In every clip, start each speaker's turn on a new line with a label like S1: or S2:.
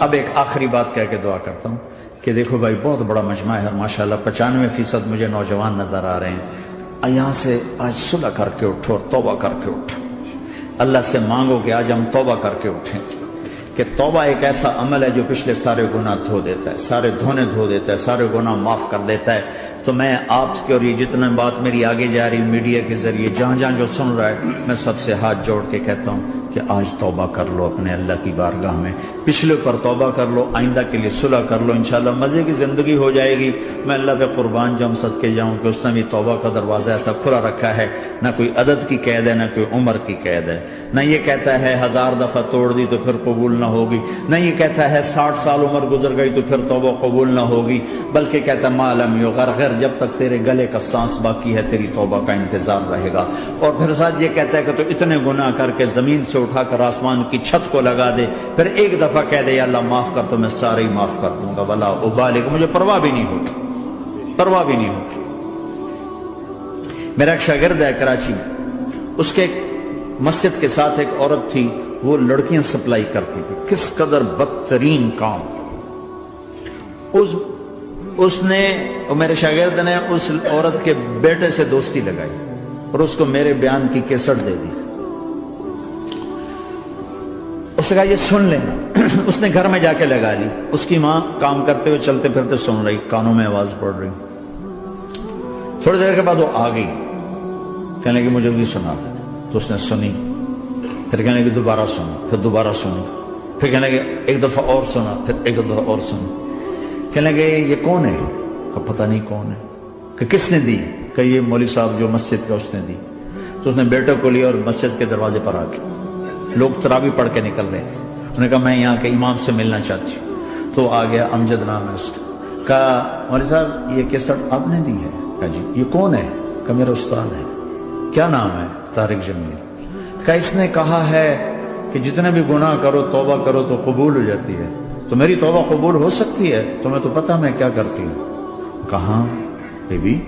S1: اب ایک آخری بات کہہ کے دعا کرتا ہوں کہ دیکھو بھائی بہت بڑا مجمع ہے ماشاءاللہ، 95% مجھے نوجوان نظر آ رہے ہیں۔ یہاں سے آج صلح کر کے اٹھو اور توبہ کر کے اٹھو، اللہ سے مانگو کہ آج ہم توبہ کر کے اٹھیں، کہ توبہ ایک ایسا عمل ہے جو پچھلے سارے گناہ دھو دیتا ہے، سارے دھونے دھو دیتا ہے، سارے گناہ معاف کر دیتا ہے۔ تو میں آپ کے اور یہ جتنا بات میری آگے جا رہی میڈیا کے ذریعے جہاں جہاں جو سن رہا ہے، میں سب سے ہاتھ جوڑ کے کہتا ہوں کہ آج توبہ کر لو اپنے اللہ کی بارگاہ میں، پچھلے پر توبہ کر لو، آئندہ کے لیے صلح کر لو، انشاءاللہ مزے کی زندگی ہو جائے گی۔ میں اللہ پہ قربان جاؤں، صدقے جاؤں کہ اس نے بھی توبہ کا دروازہ ایسا کھلا رکھا ہے، نہ کوئی عدد کی قید ہے، نہ کوئی عمر کی قید ہے، نہ یہ کہتا ہے 1000 دفعہ توڑ دی تو پھر قبول نہ ہوگی، نہ یہ کہتا ہے 60 سال عمر گزر گئی تو پھر توبہ قبول نہ ہوگی، بلکہ کہتا ہے ما لم یغرغر، جب تک تیرے گلے کا سانس باقی ہے تیری توبہ کا انتظار رہے گا۔ اور پھر ساتھ یہ کہتا ہے کہ تو اتنے گناہ کر کے زمین سے اٹھا کر آسمان کی چھت کو لگا دے، پھر ایک دفعہ کہہ دے یا اللہ معاف کر تو میں سارے ہی معاف کر دوں گا، ولا ابالغ، مجھے پرواہ بھی نہیں ہوتی، پرواہ بھی نہیں ہوتی۔ میرا ایک شاگرد ہے کراچی میں، اس کے مسجد کے ساتھ ایک عورت تھی، وہ لڑکیاں سپلائی کرتی تھی، کس قدر بدترین کام۔ اس نے، میرے شاگرد نے اس عورت کے بیٹے سے دوستی لگائی اور اس کو میرے بیان کی کیسٹ دے دی۔ اس نے کہا یہ سن لینا، اس نے گھر میں جا کے لگا لی، اس کی ماں کام کرتے ہوئے چلتے پھرتے سن رہی، کانوں میں آواز پڑ رہی۔ تھوڑی دیر کے بعد وہ آ گئی، کہنے لگی مجھے بھی سنا دے، تو اس نے سنی، پھر کہنے لگی دوبارہ سنی، پھر دوبارہ سنی، پھر کہنے لگی ایک دفعہ اور سنا، پھر ایک دفعہ اور سنی۔ کہنے لگے یہ کون ہے؟ کہ پتہ نہیں کون ہے۔ کہ کس نے دی؟ کہ یہ مولوی صاحب جو مسجد کا اس نے دی۔ تو اس نے بیٹے کو لیا اور مسجد کے دروازے پر آ کے، لوگ تراویح پڑھ کے نکل رہے تھے، انہوں نے کہا میں یہاں کے امام سے ملنا چاہتی ہوں۔ تو آ گیا، امجد نام ہے اس کا، کہا مولوی صاحب یہ کیسٹ آپ نے دی ہے؟ کہا جی۔ یہ کون ہے؟ کہ میرا استاد ہے۔ کیا نام ہے؟ طارق جمیل۔ کہ اس نے کہا ہے کہ جتنے بھی گناہ کرو توبہ کرو تو قبول ہو جاتی ہے، تو میری توبہ قبول ہو سکتی ہے؟ تمہیں تو پتہ میں کیا کرتی ہوں۔ کہاں بی بی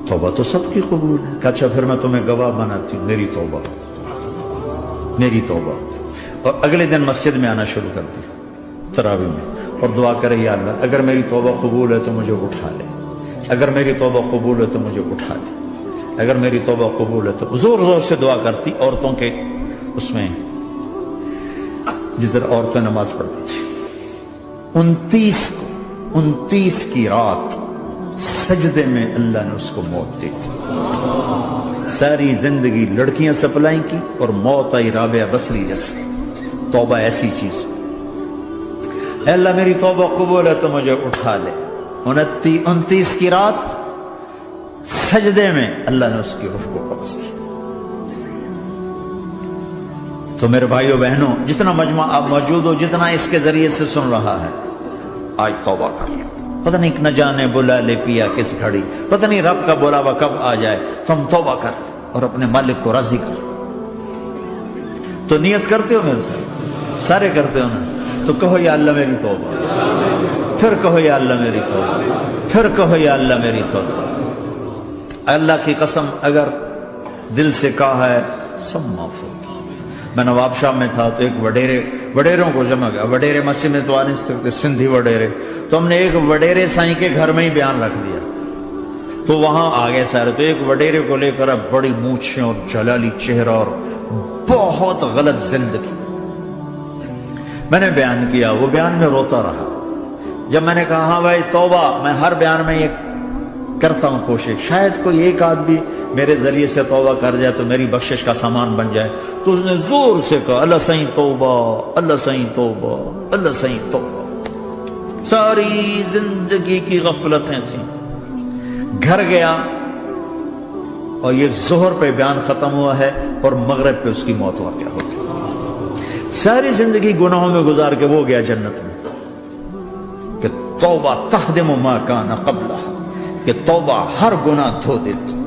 S1: توبہ تو سب کی قبول ہے۔ کہ اچھا پھر میں تمہیں گواہ بناتی ہوں، میری توبہ، میری توبہ۔ اور اگلے دن مسجد میں آنا شروع کر دی تراویح میں، اور دعا کرے یا اللہ اگر میری توبہ قبول ہے تو مجھے اٹھا لے، اگر میری توبہ قبول ہے تو مجھے اٹھا لے، اگر میری توبہ قبول ہے تو زور زور سے دعا کرتی۔ عورتوں کے اس میں جس طرح عورتیں نماز پڑھتی تھی، 29 کی رات سجدے میں اللہ نے اس کو موت دی۔ ساری زندگی لڑکیاں سپلائی کی اور موت آئی رابعہ بصری جیسے۔ توبہ ایسی چیز، اے اللہ میری توبہ قبول ہے تو مجھے اٹھا لے۔ 29 کی رات سجدے میں اللہ نے اس کی روح کو قبض کی۔ تو میرے بھائیو بہنوں، جتنا مجمع آپ موجود ہو، جتنا اس کے ذریعے سے سن رہا ہے، آج توبہ کر لو۔ پتہ نہیں نہ جانے بلا لے پیا کس گھڑی، پتہ نہیں رب کا بلاوا کب آ جائے، تو ہم توبہ کر اور اپنے مالک کو راضی کر۔ تو نیت کرتے ہو میرے ساتھ؟ سارے کرتے ہو نا؟ تو کہو یا اللہ میری توبہ، پھر کہو یا اللہ میری توبہ، پھر کہو یا اللہ میری توبہ۔ اللہ کی قسم اگر دل سے کہا ہے سب معاف ہوگی۔ میں نواب شاہ میں تھا تو ایک وڈیروں کو جمع گیا، وڈیرے مسجد میں تو آ نہیں سکتے، سندھی وڈیرے، تو ہم نے ایک وڈیرے سائیں کے گھر میں ہی بیان رکھ دیا، تو وہاں آگے سارے، تو ایک وڈیرے کو لے کر بڑی مونچھیں اور جلالی چہرہ اور بہت غلط زندگی، میں نے بیان کیا، وہ بیان میں روتا رہا۔ جب میں نے کہا ہاں بھائی توبہ، میں ہر بیان میں یہ کرتا ہوں کوشش، شاید کوئی ایک آدمی میرے ذریعے سے توبہ کر جائے تو میری بخشش کا سامان بن جائے، تو اس نے زور سے کہا اللہ سائیں توبہ، اللہ سائیں توبہ، اللہ سائیں توبہ۔ ساری زندگی کی غفلتیں تھیں۔ گھر گیا اور یہ ظہر پہ بیان ختم ہوا ہے اور مغرب پہ اس کی موت واقع ہو گئی۔ ساری زندگی گناہوں میں گزار کے وہ گیا جنت میں، کہ توبہ تہدم ما کان قبلہ، کہ توبہ ہر گناہ دھو دیتی۔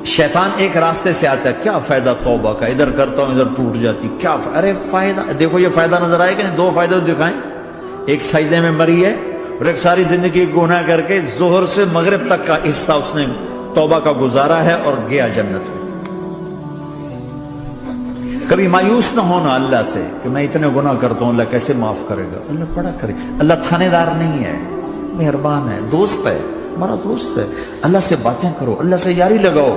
S1: شیطان ایک راستے سے آتا ہے، کیا فائدہ توبہ کا، ادھر کرتا ہوں ادھر ٹوٹ جاتی، کیا ارے فائدہ، دیکھو یہ فائدہ نظر آئے کہ نہیں؟ دو فائدے دکھائیں، ایک سجدے میں مری ہے اور ایک ساری زندگی گناہ کر کے ظہر سے مغرب تک کا حصہ اس نے توبہ کا گزارا ہے اور گیا جنت میں۔ کبھی مایوس نہ ہونا اللہ سے کہ میں اتنے گناہ کرتا ہوں، اللہ کیسے معاف کرے گا؟ اللہ بڑا کرے. اللہ تھانے دار نہیں ہے، مہربان ہے، دوست ہے، ہمارا دوست ہے. اللہ سے باتیں کرو، اللہ سے یاری لگاؤ،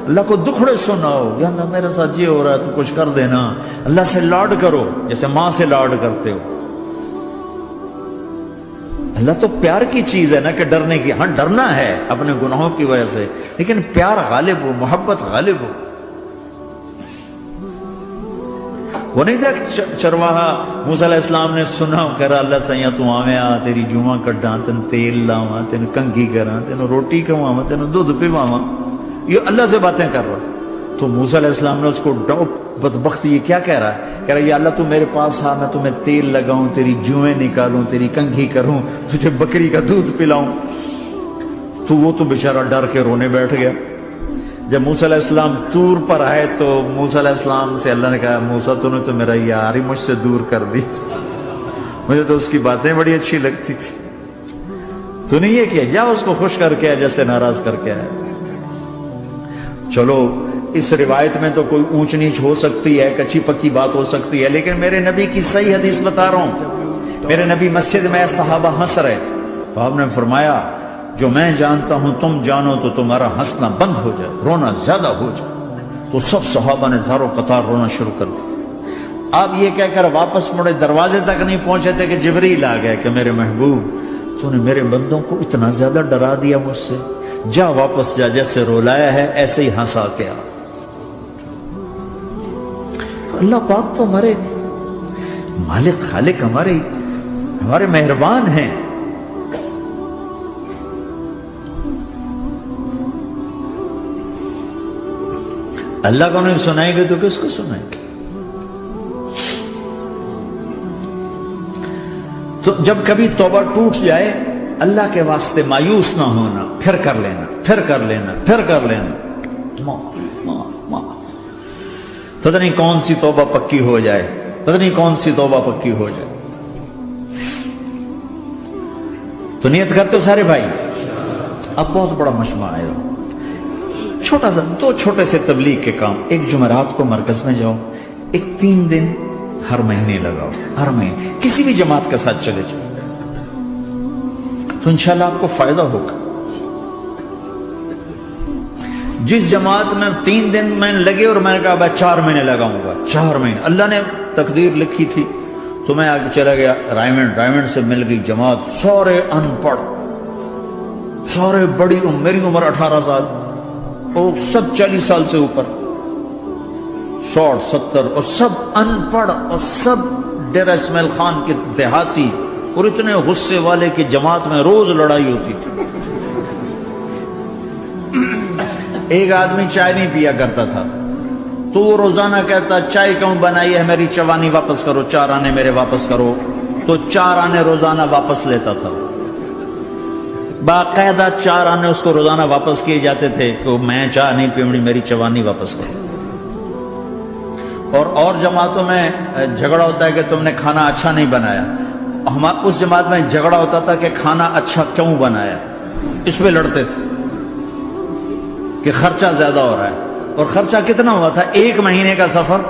S1: اللہ کو دکھڑے سناؤ. یا اللہ میرے ساتھ یہ ہو رہا ہے تو کچھ کر دینا. اللہ سے لاڈ کرو جیسے ماں سے لاڈ کرتے ہو. اللہ تو پیار کی چیز ہے نا کہ ڈرنے کی. ہاں ڈرنا ہے اپنے گناہوں کی وجہ سے، لیکن پیار غالب ہو، محبت غالب ہو. وہ نہیں تھا چرواہا موسیٰ علیہ السلام نے سنا، کہہ رہا اللہ سیاں تو آویں آ، تیری جوہاں کڈاں، تین تیل لاواں، تین کنگھی کراں، تین روٹی کھواواں، تین دودھ پیواواں. یہ اللہ سے باتیں کر رہا. تو موسیٰ علیہ السلام نے اس کو بدبخت یہ کیا کہہ رہا ہے؟ کہہ رہا یا اللہ تو میرے پاس آ، میں تمہیں تیل لگاؤں، تیری جوئیں نکالوں، تیری کنگھی کروں، تجھے بکری کا دودھ پلاؤں. تو وہ تو بیچارہ ڈر کے رونے بیٹھ گیا. جب موسیٰ علیہ السلام طور پر آئے تو موسیٰ علیہ السلام سے اللہ نے کہا موسیٰ تو نے تو میرا یار ہی مجھ سے دور کر دی، مجھے تو اس کی باتیں بڑی اچھی لگتی تھی. تو نے یہ کیا، جا اس کو خوش کر کے جیسے ناراض کر کے آیا. چلو اس روایت میں تو کوئی اونچ نیچ ہو سکتی ہے، کچی پکی بات ہو سکتی ہے، لیکن میرے نبی کی صحیح حدیث بتا رہا ہوں. میرے نبی مسجد میں صحابہ ہنس رہے تھے تو آپ نے فرمایا جو میں جانتا ہوں تم جانو تو تمہارا ہنسنا بند ہو جائے، رونا زیادہ ہو جائے. تو سب صحابہ نے زارو قطار رونا شروع کر دیا. آپ یہ کہہ کر واپس مڑے، دروازے تک نہیں پہنچے تھے کہ جبریل آ گئے کہ میرے محبوب تو نے میرے بندوں کو اتنا زیادہ ڈرا دیا مجھ سے، جا واپس جا، جیسے رولایا ہے ایسے ہی ہنسا کے آ. اللہ پاک تو ہمارے مالک خالق، ہمارے مہربان ہیں. اللہ کو نہیں سنائیں گے تو کس کو سنائیں گے؟ تو جب کبھی توبہ ٹوٹ جائے اللہ کے واسطے مایوس نہ ہونا، پھر کر لینا، پھر کر لینا، پھر کر لینا. پتہ نہیں کون سی توبہ پکی ہو جائے، پتہ نہیں کون سی توبہ پکی ہو جائے. تو نیت کرتے ہو سارے بھائی؟ اب بہت بڑا مجمع آئے ہو، چھوٹا سا 2 چھوٹے سے تبلیغ کے کام. ایک جمعرات کو مرکز میں جاؤ، ایک 3 دن ہر مہینے لگاؤ، ہر مہینے کسی بھی جماعت کے ساتھ چلے جاؤ تو انشاءاللہ آپ کو فائدہ ہوگا. جس جماعت میں 3 دن میں لگے اور میں نے کہا بھائی 4 مہینے لگاؤں گا، 4 مہینے اللہ نے تقدیر لکھی تھی. تو میں آگے چلا گیا رائمنڈ سے مل گئی جماعت، سارے ان پڑھ، سارے بڑی میری عمر 18 سال اور سب 40 سال سے اوپر، 60 70 اور سب ان پڑھ اور سب ڈیرہ اسماعیل خان کے دیہاتی، اور اتنے غصے والے کی جماعت میں روز لڑائی ہوتی تھی. ایک آدمی چائے نہیں پیا کرتا تھا تو وہ روزانہ کہتا چائے کیوں بنائی ہے، میری چوانی واپس کرو، 4 آنے میرے واپس کرو. تو 4 آنے روزانہ واپس لیتا تھا، باقاعدہ 4 آنے اس کو روزانہ واپس کیے جاتے تھے کہ میں چائے نہیں پیونی، میری چوانی واپس کرو. اور جماعتوں میں جھگڑا ہوتا ہے کہ تم نے کھانا اچھا نہیں بنایا. اس جماعت میں جھگڑا ہوتا تھا کہ کھانا اچھا کیوں بنایا، اس پہ لڑتے تھے کہ خرچہ زیادہ ہو رہا ہے. اور خرچہ کتنا ہوا تھا؟ 1 مہینے کا سفر،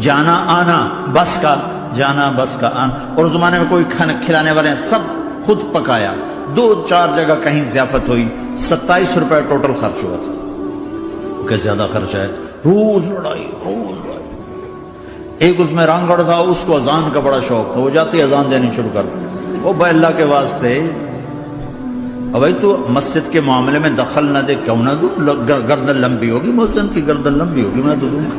S1: جانا آنا، بس کا جانا بس کا آنا. اور اس زمانے میں کوئی کھانا کھلانے والے سب خود پکایا. 2-4 جگہ کہیں ضیافت ہوئی، 27 روپے ٹوٹل خرچ ہوا تھا. کہ زیادہ خرچہ ہے، روز لڑائی. ایک اس میں رانگڑ تھا، اس کو اذان کا بڑا شوق تھا، وہ جاتی اذان دینی شروع کر دی. وہ بھائی اللہ کے واسطے بھائی تو مسجد کے معاملے میں دخل نہ دے، کیوں نہ دوں؟ گردن لمبی ہوگی، مؤذن کی گردن لمبی ہوگی، میں تو دوں گا.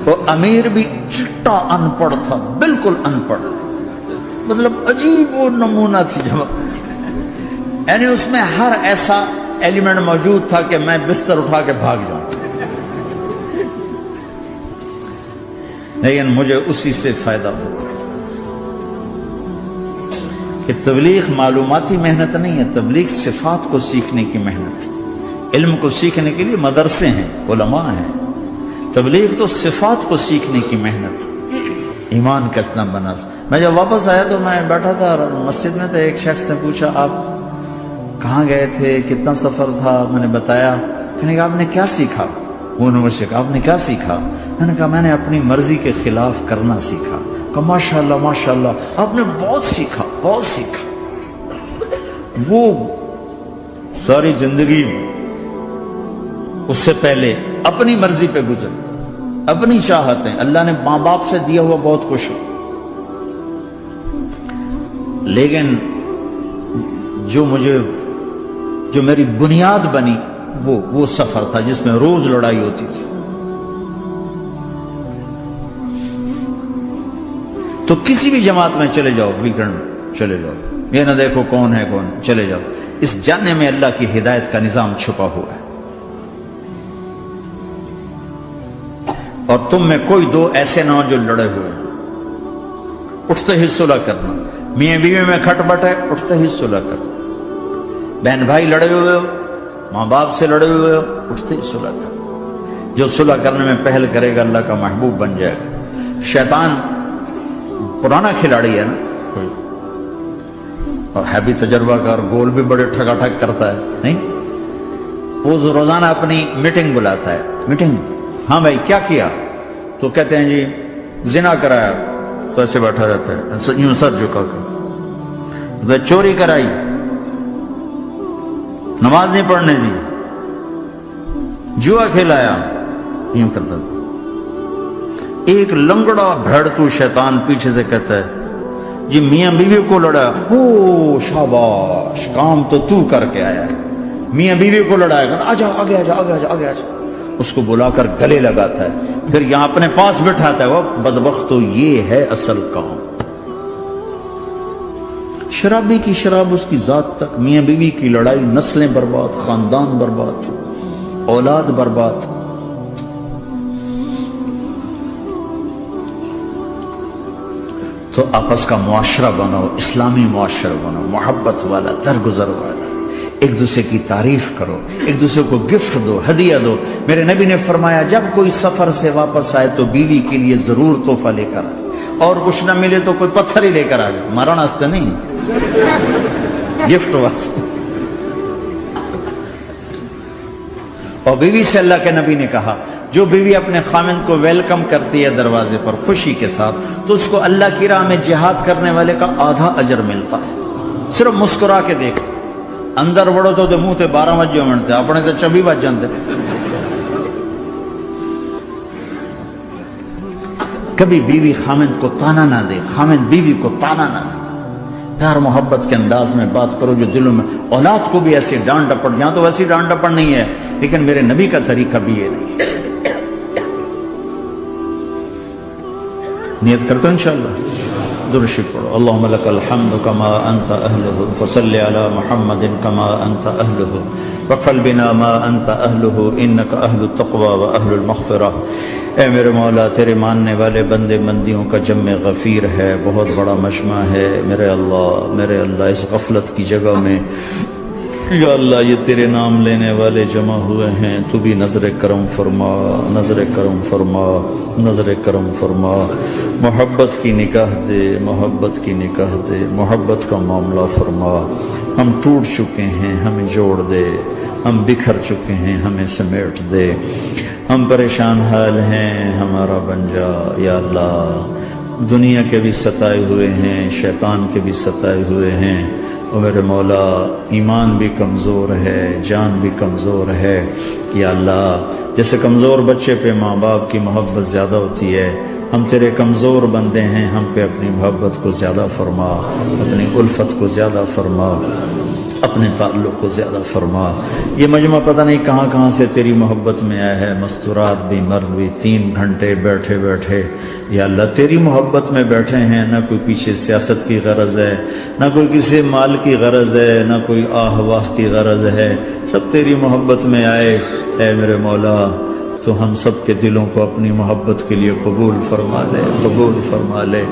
S1: وہ امیر بھی چٹا ان پڑھ تھا، بالکل ان پڑھ، مطلب عجیب وہ نمونہ تھی جماعت. یعنی اس میں ہر ایسا ایلیمنٹ موجود تھا کہ میں بستر اٹھا کے بھاگ جاؤں، لیکن مجھے اسی سے فائدہ ہو. کہ تبلیغ معلوماتی محنت نہیں ہے، تبلیغ صفات کو سیکھنے کی محنت. علم کو سیکھنے کے لیے مدرسے ہیں، علماء ہیں، تبلیغ تو صفات کو سیکھنے کی محنت. ایمان کس نہ بناس. میں جب واپس آیا تو میں بیٹھا تھا مسجد میں، تو ایک شخص نے پوچھا آپ کہاں گئے تھے، کتنا سفر تھا؟ میں نے بتایا. کہنے کہ آپ نے کیا سیکھا؟ وہ نے مجھ سے کہا آپ نے کیا سیکھا؟ میں نے کہا میں نے اپنی مرضی کے خلاف کرنا سیکھا. کہا ماشاءاللہ ماشاءاللہ، آپ نے بہت سیکھا بہت سیکھا. وہ ساری زندگی اس سے پہلے اپنی مرضی پہ گزر، اپنی چاہتیں، اللہ نے ماں باپ سے دیا ہوا بہت کچھ، لیکن جو میری بنیاد بنی وہ سفر تھا جس میں روز لڑائی ہوتی تھی. تو کسی بھی جماعت میں چلے جاؤ، ویکنڈ میں چلے جاؤ، یہ نہ دیکھو کون ہے کون، چلے جاؤ. اس جانے میں اللہ کی ہدایت کا نظام چھپا ہوا ہے. اور تم میں کوئی دو ایسے نہ ہو جو لڑے ہوئے، اٹھتے ہی صلح کرنا. میاں بیوی میں کھٹ بٹ ہے، اٹھتے ہی صلح کرنا. بہن بھائی لڑے ہوئے ہو، ماں باپ سے لڑے ہوئے ہو، اٹھتے ہی صلح کرنا. جو صلح کرنے میں پہل کرے گا اللہ کا محبوب بن جائے گا. شیطان پرانا کھلاڑی ہے نا کوئی، اور ہے بھی تجربہ کار، گول بھی بڑے ٹھگا ٹھگ کرتا ہے نہیں. وہ روزانہ اپنی میٹنگ بلاتا ہے. میٹنگ، ہاں بھائی کیا کیا؟ تو کہتے ہیں جی زنا کرایا. تو ایسے بیٹھا رہتا ہے یوں سر جھکا کر. چوری کرائی، نماز نہیں پڑھنے دی، جوا کھلایا، یوں کرتا تھا. ایک لنگڑا بھڑتو شیطان پیچھے سے کہتا ہے جی میاں بیوی کو لڑایا. او شاباش، کام تو کر کے آیا ہے. میاں بیوی کو لڑایا، آجا آگے آجا آگے آجا آگے آجا. اس کو بلا کر گلے لگاتا ہے، پھر یہاں اپنے پاس بٹھاتا ہے. وہ بدبخت، تو یہ ہے اصل کام. شرابی کی شراب اس کی ذات تک، میاں بیوی کی لڑائی، نسلیں برباد، خاندان برباد، اولاد برباد. تو آپس کا معاشرہ بناؤ، اسلامی معاشرہ بناؤ، محبت والا، درگزر والا. ایک دوسرے کی تعریف کرو، ایک دوسرے کو گفٹ دو، ہدیہ دو. میرے نبی نے فرمایا جب کوئی سفر سے واپس آئے تو بیوی کے لیے ضرور تحفہ لے کر آئے، اور کچھ نہ ملے تو کوئی پتھر ہی لے کر آ جائے. مارن واسطے نہیں، گفٹ واسطے. اور بیوی سے اللہ کے نبی نے کہا جو بیوی اپنے خامند کو ویلکم کرتی ہے دروازے پر خوشی کے ساتھ، تو اس کو اللہ کی راہ میں جہاد کرنے والے کا آدھا اجر ملتا ہے. صرف مسکرا کے دیکھ. اندر وڑو تو منہ تے 12 وجے منتے، اپنے تو 24 بج جاندے. کبھی بیوی خامند کو تانا نہ دے، خامند بیوی کو تانا نہ دے. پیار محبت کے انداز میں بات کرو جو دلوں میں. اولاد کو بھی ایسی ڈانٹ ڈپٹ، یہاں تو ویسی ڈانٹ ڈپٹ نہیں ہے، لیکن میرے نبی کا طریقہ بھی یہ نہیں ہے. نیت کرتے ہو انشاءاللہ. درود شریف پڑھو. اللہم لک الحمد کما انت اہلہ، فصلی علی محمد کما انت اہلہ، وفعل بنا ما انت اہلہ، انک اہل التقوی و اہل المغفرہ. اے میرے مولا، تیرے ماننے والے بندے بندیوں کا جمع غفیر ہے، بہت بڑا مجمع ہے. میرے اللہ اس غفلت کی جگہ میں یا اللہ یہ تیرے نام لینے والے جمع ہوئے ہیں، تو بھی نظر کرم فرما، نظر کرم فرما، نظر کرم فرما. محبت کی نکاح دے، محبت کی نکاح دے، محبت کا معاملہ فرما. ہم ٹوٹ چکے ہیں، ہمیں جوڑ دے. ہم بکھر چکے ہیں، ہمیں سمیٹ دے. ہم پریشان حال ہیں، ہمارا بن جا یا اللہ. دنیا کے بھی ستائے ہوئے ہیں، شیطان کے بھی ستائے ہوئے ہیں. اور میرے مولا ایمان بھی کمزور ہے، جان بھی کمزور ہے. یا اللہ جیسے کمزور بچے پہ ماں باپ کی محبت زیادہ ہوتی ہے، ہم تیرے کمزور بندے ہیں، ہم پہ اپنی محبت کو زیادہ فرما، اپنی الفت کو زیادہ فرما، اپنے تعلق کو زیادہ فرما. یہ مجمع پتہ نہیں کہاں سے تیری محبت میں آیا ہے. مستورات بھی، مرد بھی، 3 گھنٹے بیٹھے بیٹھے یا اللہ تیری محبت میں بیٹھے ہیں. نہ کوئی پیچھے سیاست کی غرض ہے، نہ کوئی کسی مال کی غرض ہے، نہ کوئی آہ واہ کی غرض ہے. سب تیری محبت میں آئے. اے میرے مولا تو ہم سب کے دلوں کو اپنی محبت کے لیے قبول فرما لے، قبول فرما لے.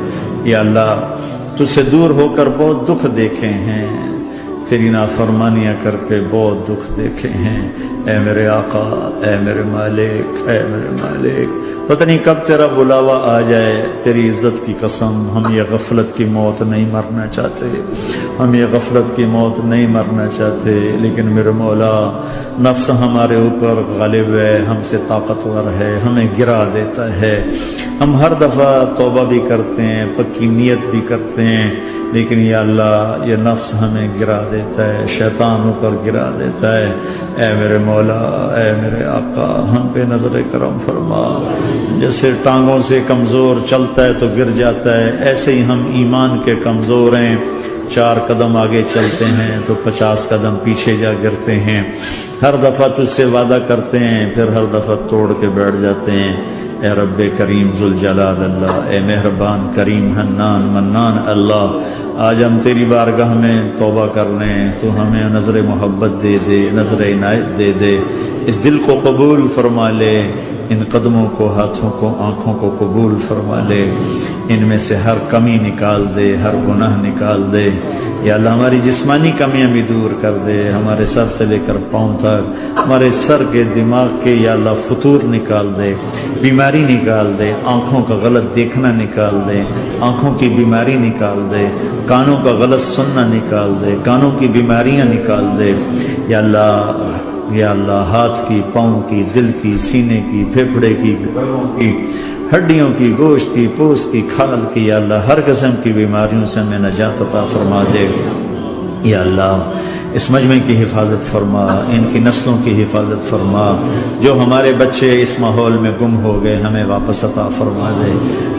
S1: یا اللہ تجھ سے دور ہو کر بہت دکھ دیکھے ہیں، تیری نافرمانیاں کر کے بہت دکھ دیکھے ہیں. اے میرے آقا، اے میرے مالک، اے میرے مالک، پتہ نہیں کب تیرا بلاوا آ جائے، تیری عزت کی قسم ہم یہ غفلت کی موت نہیں مرنا چاہتے، ہم یہ غفلت کی موت نہیں مرنا چاہتے، لیکن میرے مولا نفس ہمارے اوپر غالب ہے، ہم سے طاقتور ہے، ہمیں گرا دیتا ہے۔ ہم ہر دفعہ توبہ بھی کرتے ہیں، پکی نیت بھی کرتے ہیں، لیکن یا اللہ یہ نفس ہمیں گرا دیتا ہے، شیطان اوپر گرا دیتا ہے۔ اے میرے مولا، اے میرے آقا، ہم پہ نظر کرم فرما۔ جیسے ٹانگوں سے کمزور چلتا ہے تو گر جاتا ہے، ایسے ہی ہم ایمان کے کمزور ہیں، 4 قدم آگے چلتے ہیں تو 50 قدم پیچھے جا گرتے ہیں۔ ہر دفعہ تجھ سے وعدہ کرتے ہیں، پھر ہر دفعہ توڑ کے بیٹھ جاتے ہیں۔ اے رب کریم ذوالجلال اللہ، اے مہربان کریم حنان منان اللہ، آج ہم تیری بارگاہ میں توبہ کر لیں، تو ہمیں نظر محبت دے دے، نظر عنایت دے دے، اس دل کو قبول فرما لے، ان قدموں کو، ہاتھوں کو، آنکھوں کو قبول فرما لے، ان میں سے ہر کمی نکال دے، ہر گناہ نکال دے۔ یا اللہ ہماری جسمانی کمیاں بھی دور کر دے، ہمارے سر سے لے کر پاؤں تک، ہمارے سر کے دماغ کے یا اللہ فطور نکال دے، بیماری نکال دے، آنکھوں کا غلط دیکھنا نکال دے، آنکھوں کی بیماری نکال دے، کانوں کا غلط سننا نکال دے، کانوں کی بیماریاں نکال دے۔ یا اللہ ہاتھ کی، پاؤں کی، دل کی، سینے کی، پھیپھڑے کی، ہڈیوں کی، گوشت کی، پوست کی، کھال کی، یا اللہ ہر قسم کی بیماریوں سے ہمیں نجات عطا فرما دے۔ یا اللہ اس مجمع کی حفاظت فرما، ان کی نسلوں کی حفاظت فرما، جو ہمارے بچے اس ماحول میں گم ہو گئے ہمیں واپس عطا فرما دے،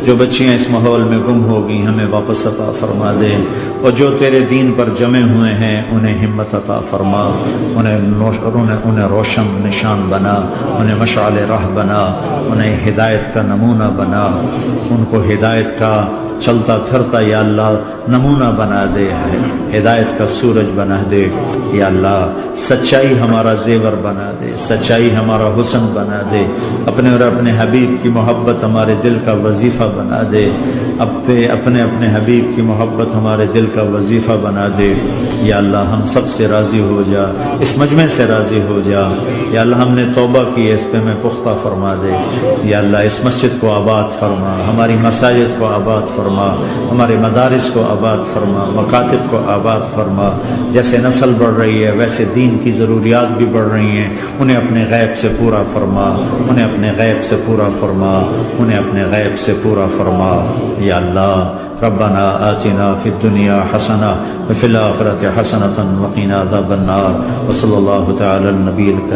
S1: جو بچیاں اس ماحول میں گم ہو گئی ہمیں واپس عطا فرما دے، اور جو تیرے دین پر جمع ہوئے ہیں انہیں ہمت عطا فرما، انہیں روشن نشان بنا، انہیں مشعل راہ بنا، انہیں ہدایت کا نمونہ بنا، ان کو ہدایت کا چلتا پھرتا یا اللہ نمونہ بنا دے، ہدایت کا سورج بنا دے۔ یا اللہ سچائی ہمارا زیور بنا دے، سچائی ہمارا حسن بنا دے، اپنے اور اپنے حبیب کی محبت ہمارے دل کا وظیفہ بنا دے، اپنے حبیب کی محبت ہمارے دل کا وظیفہ بنا دے۔ یا اللہ ہم سب سے راضی ہو جا، اس مجمع سے راضی ہو جا۔ یا اللہ ہم نے توبہ کی، اس پہ میں پختہ فرما دے۔ یا اللہ اس مسجد کو آباد فرما، ہماری مساجد کو آباد فرما، ہمارے مدارس کو آباد فرما، مکاتب کو آباد فرما۔ جیسے نسل بڑھ رہی ہے ویسے دین کی ضروریات بھی بڑھ رہی ہیں، انہیں اپنے غیب سے پورا فرما، انہیں اپنے غیب سے پورا فرما، انہیں اپنے غیب سے پورا فرما۔ یا اللہ ربنا آتنا فی الدنیا حسنہ وفی الآخرۃ حسنۃ وقنا عذاب النار، وصلی اللہ تعالی النبی الکریم۔